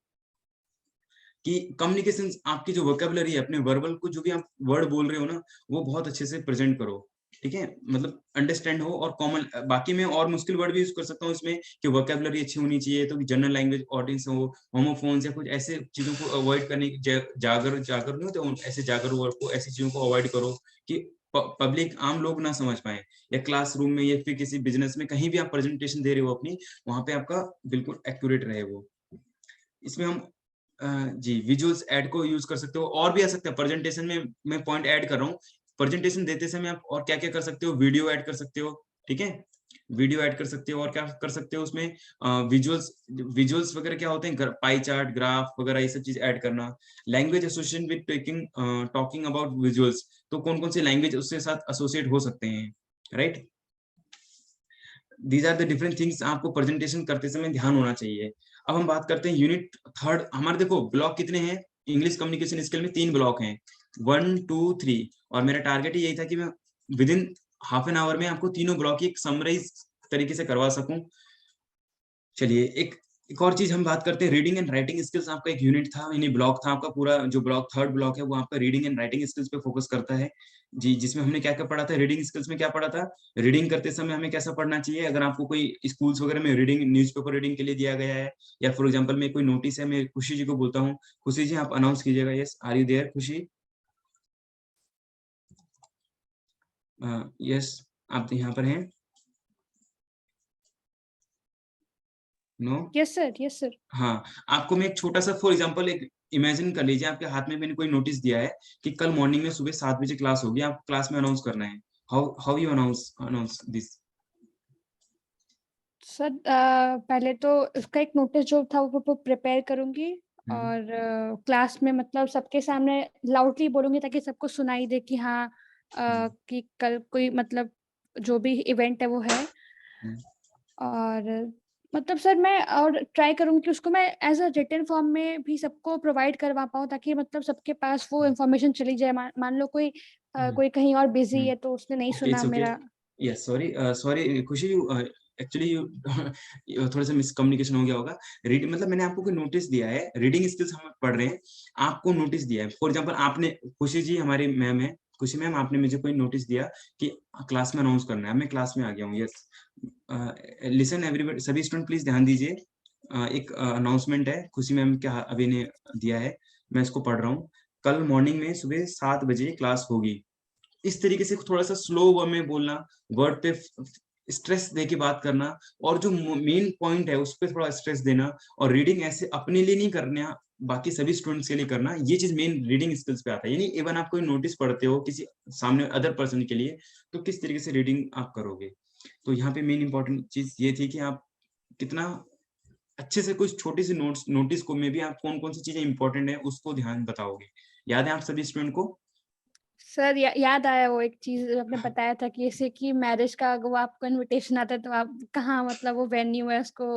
कि कम्युनिकेशन, आपकी जो वोकेबलरी है, अपने वर्बल को जो भी आप वर्ड बोल रहे हो ना, वो बहुत अच्छे से प्रेजेंट करो, ठीक है। मतलब अंडरस्टैंड हो और कॉमन, बाकी मैं और मुश्किल वर्ड भी यूज कर सकता हूँ इसमें कि वोकेबलरी अच्छी होनी चाहिए, तो जनरल लैंग्वेज ऑडियंस हो, होमोफोन्स या कुछ ऐसे चीजों को अवॉइड करने की, जागर जागर नहीं होते ऐसे जागर वर्ड को, ऐसी चीजों को अवॉइड करो कि पब्लिक आम लोग ना समझ पाए, या क्लासरूम में या फिर किसी बिजनेस में कहीं भी आप प्रेजेंटेशन दे रहे हो अपनी, वहां पे आपका बिल्कुल एक्यूरेट रहे वो। इसमें हम जी विजुअल्स ऐड को यूज कर सकते हो, और भी आ सकता है प्रेजेंटेशन में, मैं पॉइंट ऐड कर रहा हूँ। प्रेजेंटेशन देते समय आप और क्या क्या कर सकते हो, वीडियो ऐड कर सकते हो, ठीक है। वीडियो ऐड कर सकते हो, और क्या कर सकते हो उसमें, विजुअल्स, विजुअल्स वगैरह क्या होते हैं, पाई चार्ट, ग्राफ वगैरह, ये सब चीज ऐड करना। Language association with talking about visuals, तो कौन कौन से लैंग्वेज उसके साथ एसोसिएट हो सकते हैं, right. These are the different things आपको प्रेजेंटेशन करते समय ध्यान होना चाहिए। अब हम बात करते हैं यूनिट थर्ड। हमारे देखो ब्लॉक कितने हैं, इंग्लिश कम्युनिकेशन स्किल में 3 ब्लॉक हैं, 1 2 3। और मेरा टारगेट ही यही था कि मैं with in half an hour में आपको तीनों ब्लॉक की एक समराइज तरीके से करवा सकूं। चलिए एक और चीज हम बात करते हैं, रीडिंग एंड राइटिंग स्किल्स आपका एक यूनिट था, यानी ब्लॉक था आपका पूरा। जो ब्लॉक थर्ड ब्लॉक है वो आपका रीडिंग एंड राइटिंग स्किल्स पे फोकस करता है जी, जिसमें हमने क्या क्या पढ़ा था। रीडिंग स्किल्स में क्या पढ़ा था, रीडिंग करते समय हमें कैसा पढ़ना चाहिए, अगर आपको कोई स्कूल्स वगैरह में रीडिंग, न्यूज़पेपर रीडिंग के लिए दिया गया है, या फॉर एग्जांपल में कोई नोटिस है, मैं खुशी जी को बोलता हूँ, खुशी जी आप अनाउंस कीजिएगा। Yes, are you there Khushi? Yes, आप यहाँ पर हैं? No? Yes sir, yes sir. हाँ, आपको मैं एक छोटा सा फॉर एग्जांपल एक इमेजिन कर लीजिए, आपके हाथ में मैंने कोई नोटिस दिया है कि कल मॉर्निंग में सुबह 7 बजे क्लास होगी, आपको क्लास में अनाउंस करना है। How how you announce this? Sir पहले तो उसका एक नोटिस जो था वो प्रिपेयर करूंगी, और क्लास में मतलब सबके सामने लाउडली बोलूंगी ताकि सबको सुनाई दे कि हाँ कि कल कोई मतलब जो भी इवेंट है वो है। और मतलब सर मैं और ट्राई करूंगी कि उसको मैं एज अ रिटन फॉर्म में भी सबको प्रोवाइड करवा पाऊँ, ताकि मतलब सबके पास वो इन्फॉर्मेशन चली जाए। मान लो कोई कोई कहीं और बिजी है तो उसने नहीं ओके, सुना इट्स ओके। मेरा। यस, सॉरी सॉरी खुशी, एक्चुअली यू थोड़ा सा मिसकम्युनिकेशन हो गया होगा। रीडिंग मतलब मैंने आपको कोई नोटिस दिया है, रीडिंग स्किल्स हम पढ़ रहे हैं, आपको नोटिस दिया है। फॉर एग्जांपल आपने, खुशी जी हमारी मैम है, खुशी मैम आपने मुझे कोई नोटिस दिया कि क्लास में अनाउंस करना है, मैं क्लास में आ गया हूँ। यस, लिसन एवरीबॉडी, सभी स्टूडेंट प्लीज ध्यान दीजिए। एक अनाउंसमेंट है, खुशी मैम क्या अभी ने दिया है, मैं इसको पढ़ रहा हूँ। कल मॉर्निंग में सुबह 7 बजे क्लास होगी। इस तरीके से थोड़ा सा स्लो वर्ड में बोलना, वर्ड पे स्ट्रेस दे के बात करना, और जो मेन पॉइंट है उस पर थोड़ा स्ट्रेस देना। और रीडिंग ऐसे अपने लिए नहीं करना, बाकी सभी स्टूडेंट्स के लिए करना। ये चीज मेन रीडिंग स्किल्स पे आता है। यानी इवन आप कोई नोटिस पढ़ते हो किसी सामने अदर पर्सन के लिए, तो किस तरीके से रीडिंग आप करोगे। तो यहाँ पे मेन इंपॉर्टेंट चीज ये थी कि आप कितना अच्छे से कुछ छोटी सी नोटिस को में भी आप कौन कौन सी चीजें इंपॉर्टेंट है उसको ध्यान बताओगे। याद है आप सभी स्टूडेंट को? सर याद आया वो एक चीज आपने बताया था कि जैसे कि मैरिज का अगर वो आपको इनविटेशन आता है तो आप कहाँ मतलब वो वेन्यू है उसको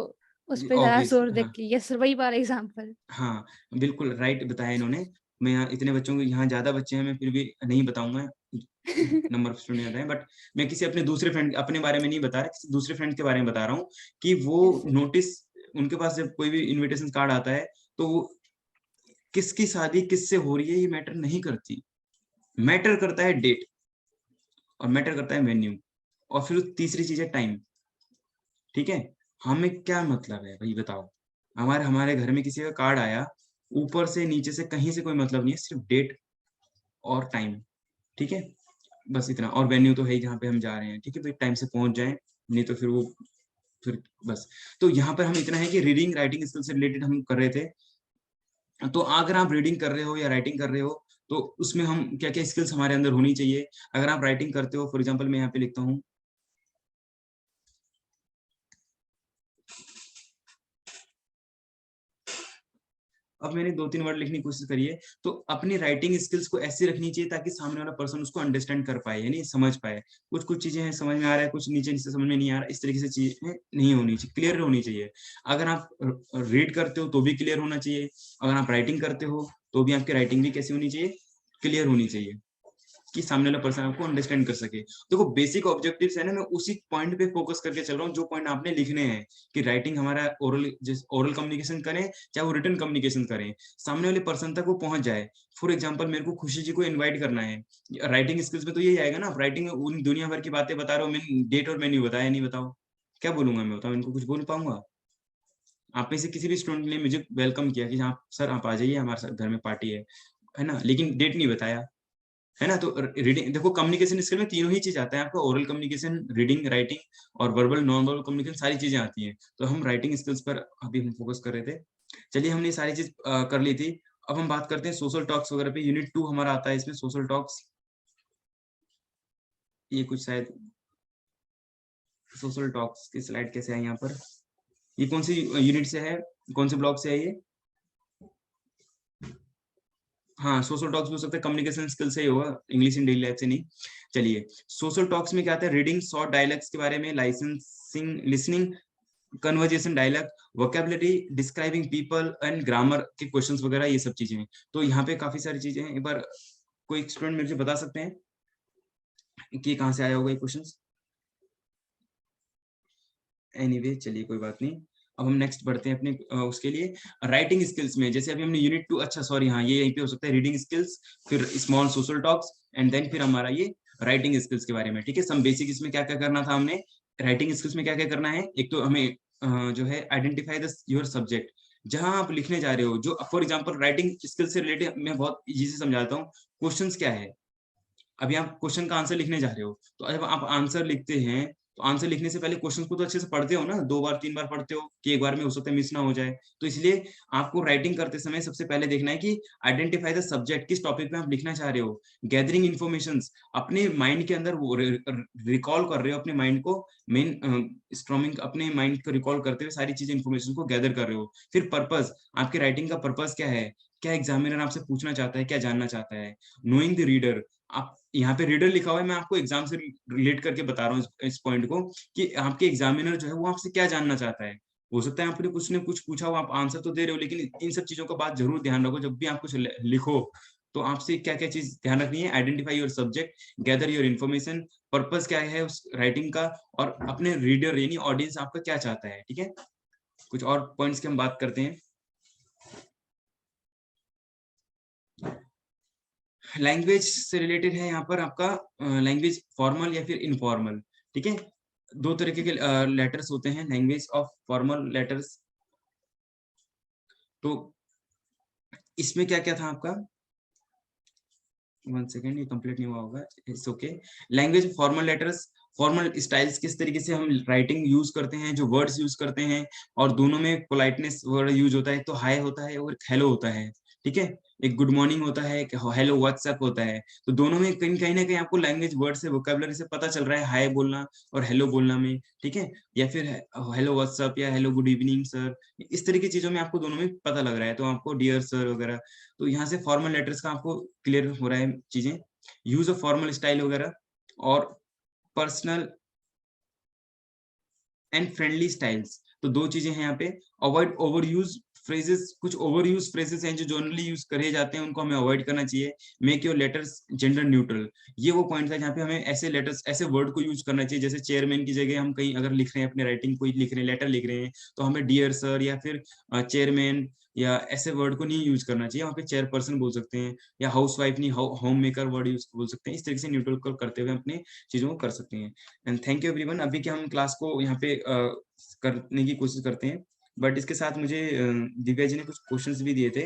उस पे ज्यादा ऑब्वियस, जोर दे हाँ। के। यस सर, वही वाला एग्जांपल। हाँ, बिल्कुल राइट बताया इन्होंने। मैं यहाँ इतने बच्चों को, यहाँ ज्यादा बच्चे हैं, मैं फिर भी नहीं बताऊंगा नंबर ऑफ स्टूडेंट ज्यादा है, बट मैं किसी अपने दूसरे फ्रेंड, अपने बारे में नहीं बता रहा, किसी दूसरे फ्रेंड के बारे में बता रहा हूँ कि वो यस सर। नोटिस, उनके पास जब कोई भी इनविटेशन कार्ड आता है, तो वो किसकी शादी किससे हो रही है ये मैटर नहीं करती, मैटर करता है डेट, और मैटर करता है वेन्यू, और फिर तीसरी चीज है टाइम, ठीक है। हमें क्या मतलब है भाई बताओ, हमारे हमारे घर में किसी का कार्ड आया, ऊपर से नीचे से कहीं से कोई मतलब नहीं है, सिर्फ डेट और टाइम, ठीक है। बस इतना, और वेन्यू तो है ही जहाँ पे हम जा रहे हैं, ठीक है भाई, टाइम से पहुंच जाएं, नहीं तो फिर वो फिर बस। तो यहाँ पर हम इतना है कि रीडिंग राइटिंग स्किल से रिलेटेड हम कर रहे थे। तो अगर आप रीडिंग कर रहे हो या राइटिंग कर रहे हो तो उसमें हम क्या-क्या स्किल्स हमारे अंदर होनी चाहिए। अगर आप राइटिंग करते हो, फॉर एग्जांपल मैं यहाँ पे लिखता हूँ। अब मैंने 2-3 वर्ड लिखने की कोशिश करी है, तो अपनी राइटिंग स्किल्स को ऐसी रखनी चाहिए ताकि सामने वाला पर्सन उसको अंडरस्टैंड कर पाए, यानी समझ पाए। कुछ-कुछ चीज़ें हैं समझ में आ रहा है, कुछ नीचे-नीचे समझ में नहीं आ रहा है, इस तरीके से चीज़ें नहीं होनी चाहिए, क्लियर होनी चाहिए। अगर आप रीड करते हो तो भी क्लियर होना चाहिए, अगर आप राइटिंग करते हो तो भी आपकी राइटिंग भी कैसी होनी चाहिए? क्लियर होनी चाहिए। कि सामने वाला पर्सन आपको अंडरस्टैंड कर सके। देखो बेसिक ऑब्जेक्टिव्स है ना, मैं उसी पॉइंट पे फोकस करके चल रहा हूँ जो पॉइंट आपने लिखने हैं कि राइटिंग हमारा ओरल कम्युनिकेशन करें चाहे वो रिटन कम्युनिकेशन करें, सामने वाले पर्सन तक वो पहुंच जाए। फॉर एग्जांपल मेरे को खुशी जी को इनवाइट करना है, राइटिंग स्किल्स में तो यही आएगा ना, आप राइटिंग में उन दुनिया भर की बातें बता रहे हो, मैंने डेट और मेन्यू बताया नहीं, बताओ क्या बोलूंगा मैं, बताओ इनको कुछ बोल पाऊंगा? आप में से किसी भी स्टूडेंट ने मुझे वेलकम किया कि हाँ सर आप आ जाइए, हमारे साथ घर में पार्टी है ना, लेकिन डेट नहीं बताया, है ना? तो रीडिंग देखो कम्युनिकेशन स्किल में तीनों ही चीज़ आता है आपका, ओरल कम्युनिकेशन, रीडिंग, राइटिंग और वर्बल, नॉन वर्बल कम्युनिकेशन सारी चीज़ें आती हैं। तो हम राइटिंग स्किल्स पर अभी हम फोकस कर रहे थे। चलिए हमने ये सारी चीज़ कर ली थी। अब हम बात करते हैं सोशल टॉक्स वगैरह पे, यूनिट 2 हमारा आता है इसमें सोशल टॉक्स। ये कुछ शायद सोशल टॉक्स की स्लाइड कैसे आई यहाँ पर? ये कौन सी यूनिट से है? कौन से ब्लॉक से है ये? हाँ, सोशल टॉक्स भी हो सकता है, कम्युनिकेशन स्किल से ही होगा, इंग्लिश इन डेली लाइफ से नहीं। चलिए, सोशल टॉक्स में क्या आता है? रीडिंग शॉर्ट डायलॉग्स के बारे में, licensing, listening, conversation dialogue, vocabulary, describing people and grammar के क्वेश्चंस वगैरह, ये सब चीजें हैं। तो यहाँ पे काफी सारी चीजें हैं। एक बार कोई स्टूडेंट मेरे से बता सकते हैं कि कहाँ से आया होगा ये क्वेश्चंस? एनीवे चलिए कोई बात नहीं। अब हम नेक्स्ट बढ़ते हैं अपने उसके लिए राइटिंग स्किल्स में। जैसे अभी हमने यूनिट 2, अच्छा सॉरी हाँ ये यहीं पे हो सकता है, रीडिंग स्किल्स, फिर small social talks and then फिर हमारा ये राइटिंग स्किल्स के बारे में, ठीक है। सम बेसिक इसमें क्या क्या करना था हमने, राइटिंग स्किल्स में क्या क्या करना है। एक तो हमें जो है आइडेंटिफाई द योर सब्जेक्ट, जहां आप लिखने जा रहे हो, जो फॉर एग्जाम्पल राइटिंग स्किल से रिलेटेड मैं बहुत इजी से समझाता हूँ। क्वेश्चंस क्या है, अभी आप क्वेश्चन का आंसर लिखने जा रहे हो, तो जब आप आंसर लिखते हैं, तो आंसर लिखने से पहले क्वेश्चन को तो अच्छे से पढ़ते हो ना, 2 बार 3 बार पढ़ते हो कि एक बार में हो सकता है मिस ना हो जाए। तो इसलिए आपको राइटिंग करते समय सबसे पहले देखना है कि आइडेंटिफाई द सब्जेक्ट, किस टॉपिक पे आप लिखना चाह रहे हो। गैदरिंग इन्फॉर्मेशंस, अपने माइंड के अंदर वो रिकॉल कर रहे हो, अपने माइंड को मेन स्ट्रॉमिंग, अपने माइंड को रिकॉल करते हुए सारी चीजें इन्फॉर्मेशन को गैदर कर रहे हो। फिर पर्पस, आपके राइटिंग का पर्पस क्या है, क्या एग्जामिनर आपसे पूछना चाहता है, क्या जानना चाहता है। नोइंग द रीडर, आप यहाँ पे रीडर लिखा हुआ है, मैं आपको एग्जाम से रिलेट करके बता रहा हूँ इस पॉइंट को कि आपके एग्जामिनर जो है वो आपसे क्या जानना चाहता है। हो सकता है आपने कुछ ने कुछ पूछा हो, आप आंसर तो दे रहे हो, लेकिन इन सब चीजों का बात जरूर ध्यान रखो जब भी आप कुछ लिखो। तो आपसे क्या क्या चीज ध्यान रखनी है, identify your subject, gather your information, purpose क्या है उस राइटिंग का, और अपने रीडर यानी ऑडियंस आपका क्या चाहता है, ठीक है। कुछ और पॉइंट्स की हम बात करते हैं। लैंग्वेज से रिलेटेड है यहाँ पर आपका, लैंग्वेज फॉर्मल या फिर इनफॉर्मल, ठीक है। 2 तरीके के लेटर्स होते हैं, लैंग्वेज ऑफ फॉर्मल लेटर्स। तो इसमें क्या-क्या था आपका, 1 सेकंड, ये कंप्लीट नहीं हुआ होगा, it's okay. Language formal letters, formal styles, किस तरीके से हम राइटिंग यूज करते हैं, जो वर्ड्स यूज करते हैं, और दोनों में पोलाइटनेस वर्ड यूज होता है। तो हाय होता है और हेलो होता है, ठीक है। एक गुड मॉर्निंग होता है, एक हेलो व्हाट्सएप होता है। तो दोनों में कहीं ना कहीं आपको लैंग्वेज वर्ड से, वोकैबुलरी से पता चल रहा है हाय बोलना और हेलो बोलना में, ठीक है। या फिर हेलो व्हाट्सएप या हेलो गुड इवनिंग सर, इस तरह की चीजों में आपको दोनों में पता लग रहा है, तो आपको डियर सर वगैरह। तो यहाँ से फॉर्मल लेटर्स का आपको क्लियर हो रहा है चीजें, यूज ऑफ फॉर्मल स्टाइल वगैरह, और पर्सनल एंड फ्रेंडली स्टाइल्स। तो 2 चीजें हैं यहाँ पे। अवॉइड ओवर यूज फ्रेजेस, कुछ ओवर यूज फ्रेजेस हैं जो जनरली यूज करे जाते हैं, उनको हमें अवॉइड करना चाहिए। Make your letters gender neutral, ये वो पॉइंट था जहाँ पे हमें ऐसे लेटर्स, ऐसे वर्ड को यूज करना चाहिए। जैसे चेयरमैन की जगह हम कहीं अगर लिख रहे हैं, अपने राइटिंग कोई लिख रहे हैं, लेटर लिख रहे हैं, तो हमें डियर सर या फिर चेयरमैन या ऐसे वर्ड को नहीं यूज करना चाहिए, वहाँ पे चेयरपर्सन बोल सकते हैं, या हाउस वाइफ नहीं, होम मेकर वर्ड यूज बोल सकते हैं। इस तरीके से न्यूट्रल करते हुए अपने चीजों को कर सकते हैं। And thank you everyone. अभी के हम क्लास को यहाँ पे करने की कोशिश करते हैं, बट इसके साथ मुझे दिव्या जी ने कुछ क्वेश्चंस भी दिए थे,